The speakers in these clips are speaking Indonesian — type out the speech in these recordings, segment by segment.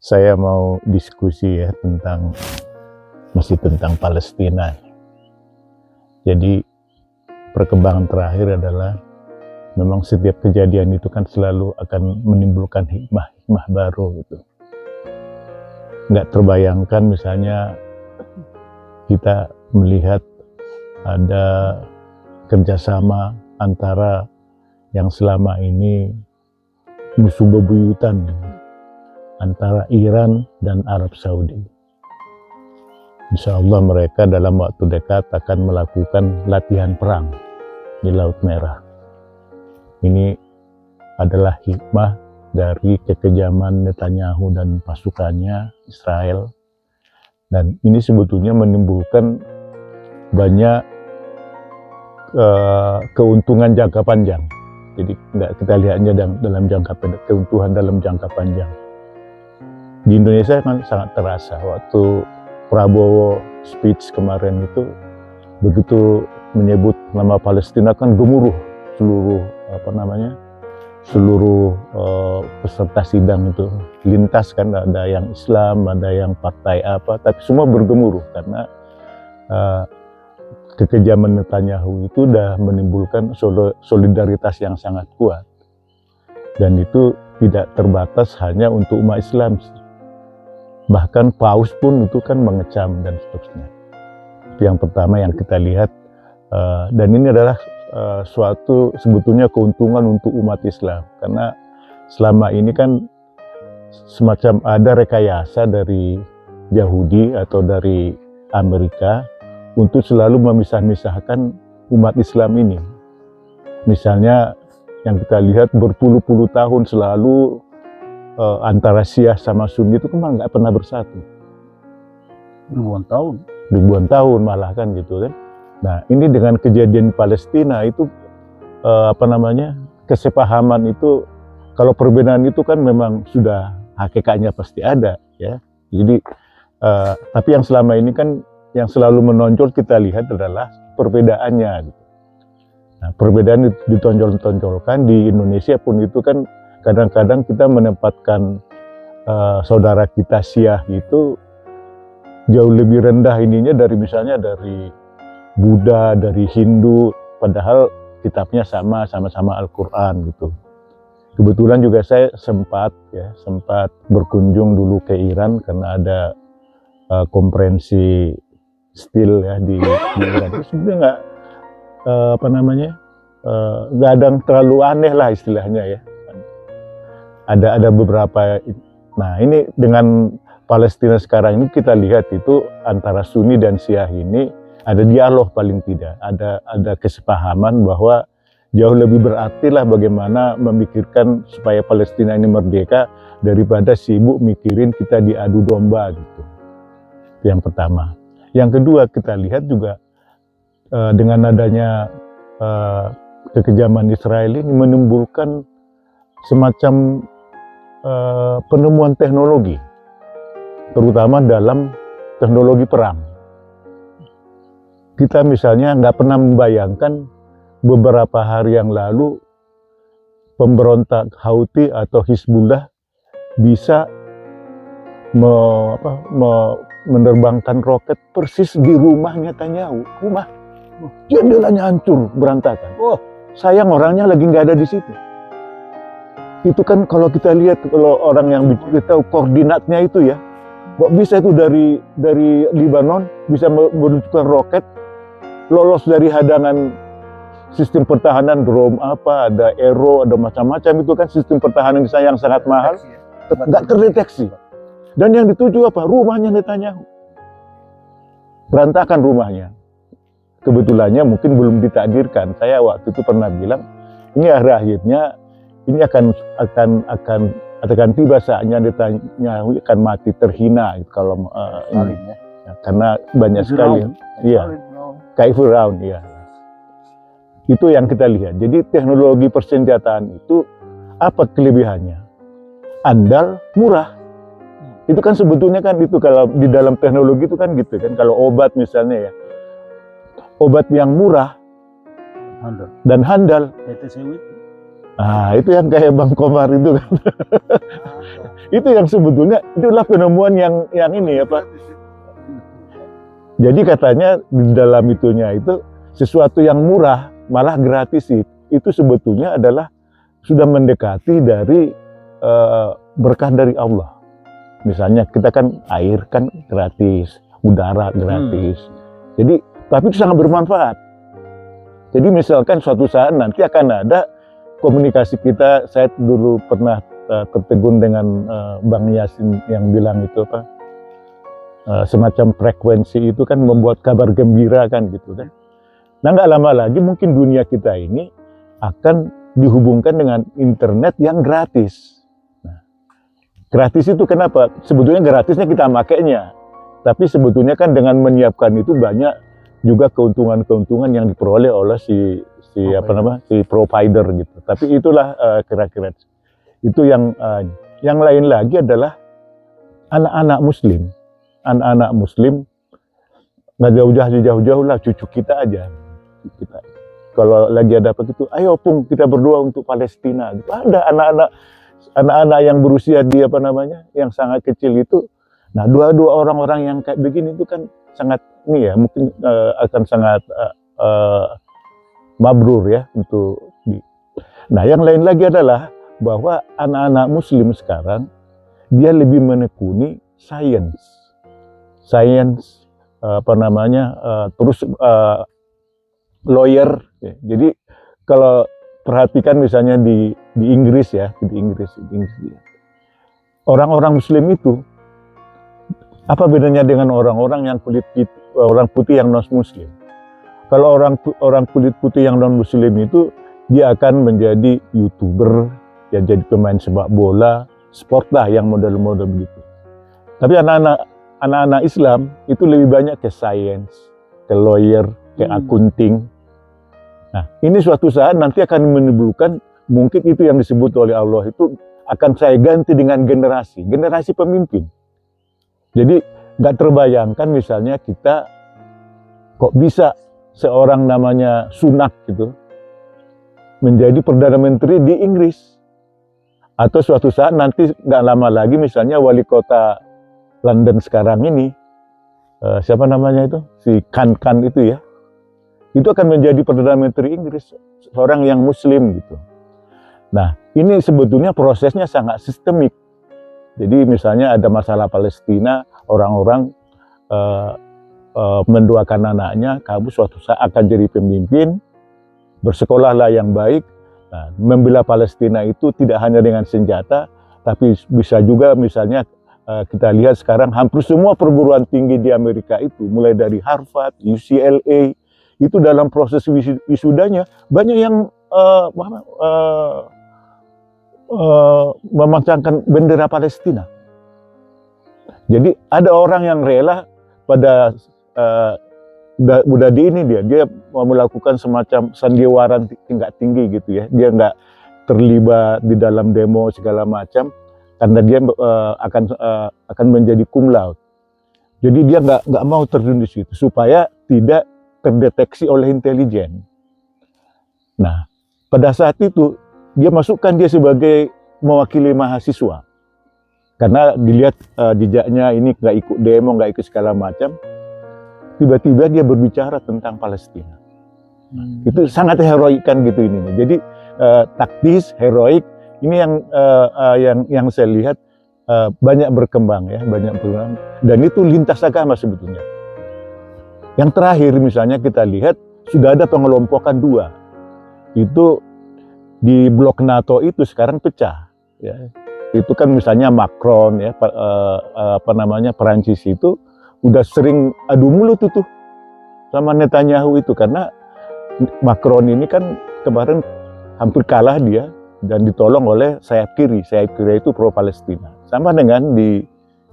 Saya mau diskusi ya masih tentang Palestina. Jadi perkembangan terakhir adalah memang setiap kejadian itu kan selalu akan menimbulkan hikmah baru gitu. Nggak terbayangkan misalnya kita melihat ada kerjasama antara yang selama ini musuh bebuyutan antara Iran dan Arab Saudi. Insya Allah mereka dalam waktu dekat akan melakukan latihan perang di Laut Merah. Ini adalah hikmah dari kekejaman Netanyahu dan pasukannya Israel. Dan ini sebetulnya menimbulkan banyak keuntungan jangka panjang. Jadi nggak kita lihatnya dalam jangka pendek, keuntungan dalam jangka panjang. Di Indonesia kan sangat terasa waktu Prabowo speech kemarin itu begitu menyebut nama Palestina kan gemuruh seluruh peserta sidang itu lintas kan, ada yang Islam, ada yang partai apa, tapi semua bergemuruh karena kekejaman Netanyahu itu sudah menimbulkan solidaritas yang sangat kuat, dan itu tidak terbatas hanya untuk umat Islam. Bahkan Paus pun itu kan mengecam dan seterusnya. Itu yang pertama yang kita lihat, dan ini adalah suatu sebetulnya keuntungan untuk umat Islam, karena selama ini kan semacam ada rekayasa dari Yahudi atau dari Amerika untuk selalu memisah-misahkan umat Islam ini. Misalnya yang kita lihat berpuluh-puluh tahun selalu antara Syiah sama Sunni itu kan nggak pernah bersatu. Ribuan tahun malah kan gitu kan. Nah ini dengan kejadian Palestina itu kesepahaman itu, kalau perbedaan itu kan memang sudah hakikatnya pasti ada ya. Jadi tapi yang selama ini kan yang selalu menonjol kita lihat adalah perbedaannya gitu. Nah, perbedaan ditonjolkan di Indonesia pun itu kan kadang-kadang kita menempatkan saudara kita Syiah itu jauh lebih rendah ininya dari misalnya dari Buddha, dari Hindu, padahal kitabnya sama-sama Al-Quran gitu. Kebetulan juga saya sempat berkunjung dulu ke Iran karena ada konferensi STIL ya di Iran. Itu sebenarnya nggak ada yang terlalu aneh lah istilahnya ya. Ada beberapa. Nah ini dengan Palestina sekarang ini kita lihat itu antara Sunni dan Syiah ini ada dialog, paling tidak ada kesepahaman bahwa jauh lebih berarti lah bagaimana memikirkan supaya Palestina ini merdeka daripada sibuk mikirin kita diadu domba gitu. Itu yang pertama. Yang kedua kita lihat juga dengan adanya kekejaman Israel ini menimbulkan semacam penemuan teknologi, terutama dalam teknologi perang. Kita misalnya nggak pernah membayangkan beberapa hari yang lalu pemberontak Houthi atau Hizbullah bisa menerbangkan roket persis di rumahnya Netanyahu. Rumah jendelanya hancur, berantakan. Oh, sayang orangnya lagi nggak ada di situ. Itu kan kalau kita lihat, kalau orang yang tahu koordinatnya itu ya, kok bisa itu dari Libanon bisa meluncurkan roket, lolos dari hadangan sistem pertahanan drone ada Aero, ada macam-macam, itu kan sistem pertahanan yang sangat mahal, nggak terdeteksi. Dan yang dituju apa? Rumahnya Netanyahu. Berantakan rumahnya. Kebetulannya mungkin belum ditakdirkan. Saya waktu itu pernah bilang, ini akhirnya ini akan tiba saatnya Netanyahu akan mati terhina kalau ini ya, karena banyak sekali kayak Firaun ya. Itu yang kita lihat. Jadi teknologi persenjataan itu apa kelebihannya? Andal, murah. Itu kan sebetulnya kan itu kalau di dalam teknologi itu kan gitu kan. Kalau obat misalnya ya, obat yang murah dan handal Itu yang kayak Bang Komar itu kan. Itu yang sebetulnya itulah penemuan yang ini apa. Jadi katanya di dalam itunya itu sesuatu yang murah malah gratis itu sebetulnya adalah sudah mendekati dari berkah dari Allah. Misalnya kita kan air kan gratis, udara gratis. Jadi tapi itu sangat bermanfaat. Jadi misalkan suatu saat nanti akan ada komunikasi kita, saya dulu pernah tertegun dengan Bang Yasin yang bilang itu apa, semacam frekuensi itu kan membuat kabar gembira kan gitu kan. Nah nggak lama lagi mungkin dunia kita ini akan dihubungkan dengan internet yang gratis. Nah, gratis itu kenapa? Sebetulnya gratisnya kita makainya, tapi sebetulnya kan dengan menyiapkan itu banyak juga keuntungan-keuntungan yang diperoleh oleh si provider gitu. Tapi itulah kira-kira itu yang lain lagi adalah anak-anak Muslim. Anak-anak Muslim nggak jauh-jauh lah, cucu kita aja. Kita kalau lagi ada apa gitu, ayo Pung kita berdoa untuk Palestina. Gitu. Ada anak-anak yang berusia yang sangat kecil itu. Nah dua orang-orang yang kayak begini itu kan sangat mungkin akan sangat mabrur ya untuk Nah yang lain lagi adalah bahwa anak-anak Muslim sekarang dia lebih menekuni sains terus lawyer ya. Jadi kalau perhatikan misalnya di Inggris ya, di Inggris orang-orang Muslim itu apa bedanya dengan orang-orang yang orang putih yang non Muslim? Kalau orang kulit putih yang non Muslim itu dia akan menjadi YouTuber, ya jadi pemain sepak bola, sport lah yang model-model begitu. Tapi anak-anak Islam itu lebih banyak ke science, ke lawyer, ke accounting. Nah, ini suatu saat nanti akan menimbulkan mungkin itu yang disebut oleh Allah itu akan saya ganti dengan generasi pemimpin. Jadi nggak terbayangkan misalnya kita kok bisa seorang namanya Sunak gitu menjadi Perdana Menteri di Inggris. Atau suatu saat nanti nggak lama lagi misalnya wali kota London sekarang ini, siapa namanya itu? Si Khan itu ya. Itu akan menjadi Perdana Menteri Inggris, seorang yang Muslim gitu. Nah, ini sebetulnya prosesnya sangat sistemik. Jadi misalnya ada masalah Palestina, orang-orang mendoakan anaknya, kamu suatu saat akan jadi pemimpin, bersekolahlah yang baik. Nah, membela Palestina itu tidak hanya dengan senjata, tapi bisa juga misalnya kita lihat sekarang hampir semua perguruan tinggi di Amerika itu, mulai dari Harvard, UCLA, itu dalam proses wisudanya banyak yang memasangkan bendera Palestina. Jadi ada orang yang rela pada udah di ini dia mau melakukan semacam sandiwara tingkat tinggi gitu ya. Dia nggak terlibat di dalam demo segala macam karena dia akan menjadi cum laude. Jadi dia nggak mau terjun di situ supaya tidak terdeteksi oleh intelijen. Nah, pada saat itu dia masukkan dia sebagai mewakili mahasiswa karena dilihat jejaknya ini nggak ikut demo, nggak ikut segala macam. Tiba-tiba dia berbicara tentang Palestina. Itu sangat heroik kan gitu ini. Jadi taktis, heroik ini yang saya lihat banyak berkembang ya, dan itu lintas agama sebetulnya. Yang terakhir misalnya kita lihat sudah ada pengelompokan dua. Itu di blok NATO itu sekarang pecah ya. Itu kan misalnya Macron ya Perancis itu udah sering adu mulut itu sama Netanyahu itu karena Macron ini kan kemarin hampir kalah dia dan ditolong oleh sayap kiri itu pro Palestina. Sama dengan di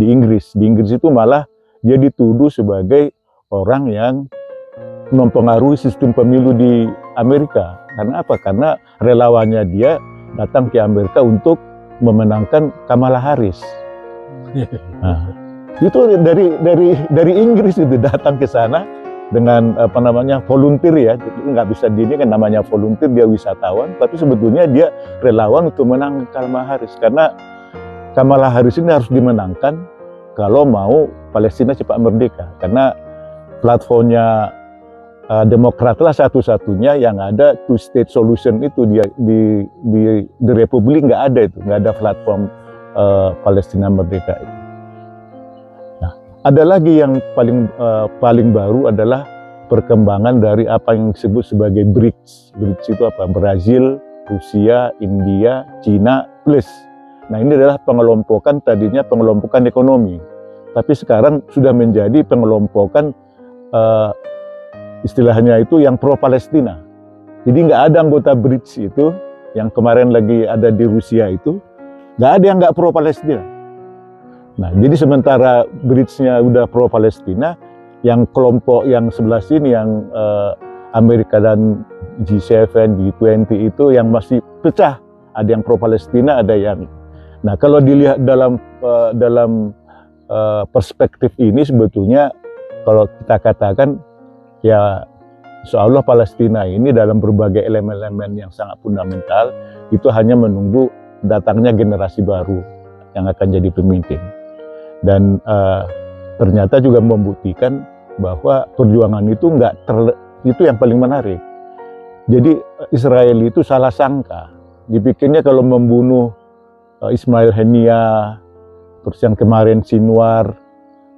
Inggris. Di Inggris itu malah dia dituduh sebagai orang yang mempengaruhi sistem pemilu di Amerika. Karena apa? Karena relawannya dia datang ke Amerika untuk memenangkan Kamala Harris. Nah, itu dari Inggris itu datang ke sana dengan apa namanya volunteer ya, jadi nggak bisa di ini kan namanya volunteer, dia wisatawan, tapi sebetulnya dia relawan untuk menang Kamala Harris, karena Kamala Harris ini harus dimenangkan kalau mau Palestina cepat merdeka, karena platformnya Demokrat lah satu-satunya yang ada two state solution itu di Republik nggak ada itu, nggak ada platform Palestina merdeka itu. Nah, ada lagi yang paling baru adalah perkembangan dari apa yang disebut sebagai BRICS. BRICS itu apa? Brazil, Rusia, India, Cina plus. Nah, ini adalah pengelompokan, tadinya pengelompokan ekonomi, tapi sekarang sudah menjadi pengelompokan istilahnya itu yang pro-Palestina. Jadi nggak ada anggota BRICS itu, yang kemarin lagi ada di Rusia itu, nggak ada yang nggak pro-Palestina. Nah, jadi sementara BRICS-nya udah pro-Palestina, yang kelompok yang sebelah sini, yang Amerika dan G7, G20 itu yang masih pecah. Ada yang pro-Palestina, ada yang... Nah, kalau dilihat dalam perspektif ini sebetulnya, kalau kita katakan, ya, insya Allah Palestina ini dalam berbagai elemen-elemen yang sangat fundamental itu hanya menunggu datangnya generasi baru yang akan jadi pemimpin. Dan ternyata juga membuktikan bahwa perjuangan itu itu yang paling menarik. Jadi Israel itu salah sangka, dipikirnya kalau membunuh Ismail Haniyah, terus yang kemarin Sinwar,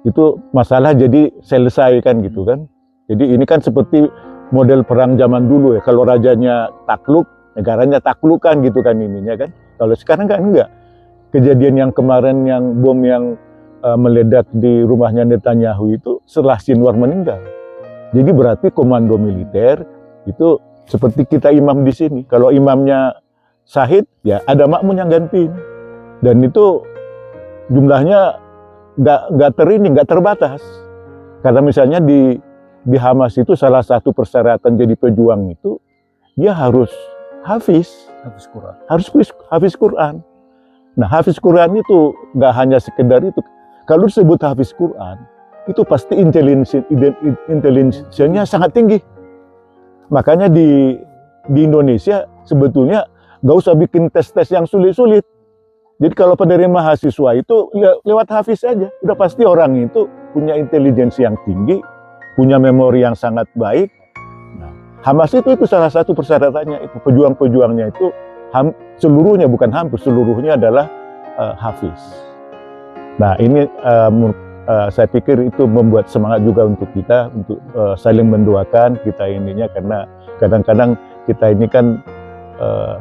itu masalah jadi selesai kan gitu kan. Jadi ini kan seperti model perang zaman dulu ya, kalau rajanya takluk, negaranya taklukan gitu kan ininya kan. Kalau sekarang kan enggak. Kejadian yang kemarin yang bom yang meledak di rumahnya Netanyahu itu setelah Sinwar meninggal. Jadi berarti komando militer itu seperti kita imam di sini. Kalau imamnya syahid, ya ada makmun yang gantiin. Dan itu jumlahnya nggak terbatas. Karena misalnya di Hamas itu salah satu persyaratan jadi pejuang itu dia harus hafiz Quran. Harus hafiz Quran. Nah, hafiz Quran itu nggak hanya sekedar itu. Kalau disebut hafiz Quran, itu pasti intelijensinya sangat tinggi. Makanya di Indonesia sebetulnya nggak usah bikin tes-tes yang sulit-sulit. Jadi kalau penerima mahasiswa itu lewat hafiz saja, udah pasti orang itu punya intelijensi yang tinggi, punya memori yang sangat baik. Nah, Hamas itu salah satu persyaratannya, itu pejuang-pejuangnya itu seluruhnya, bukan hampir seluruhnya adalah hafiz. Nah, ini saya pikir itu membuat semangat juga untuk kita untuk saling mendoakan kita ininya, karena kadang-kadang kita ini kan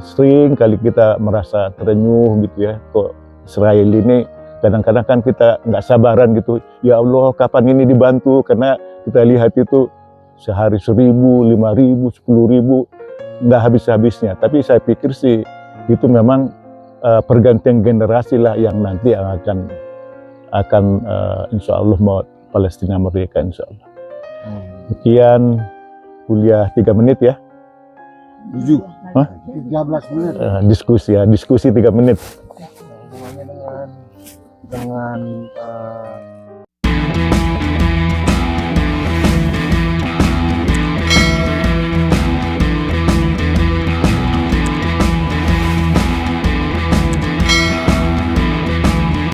sering kali kita merasa terenyuh gitu ya, kok Israel ini kadang-kadang kan kita nggak sabaran gitu, ya Allah kapan ini dibantu, karena kita lihat itu sehari 1.000, 5.000, 10.000 nggak habis-habisnya. Tapi saya pikir sih itu memang pergantian generasi lah yang nanti akan insya Allah mau Palestina merdeka insya Allah. Sekian kuliah 3 menit ya. 7. Hah? 13 menit. Diskusi 3 menit. Hubungannya dengan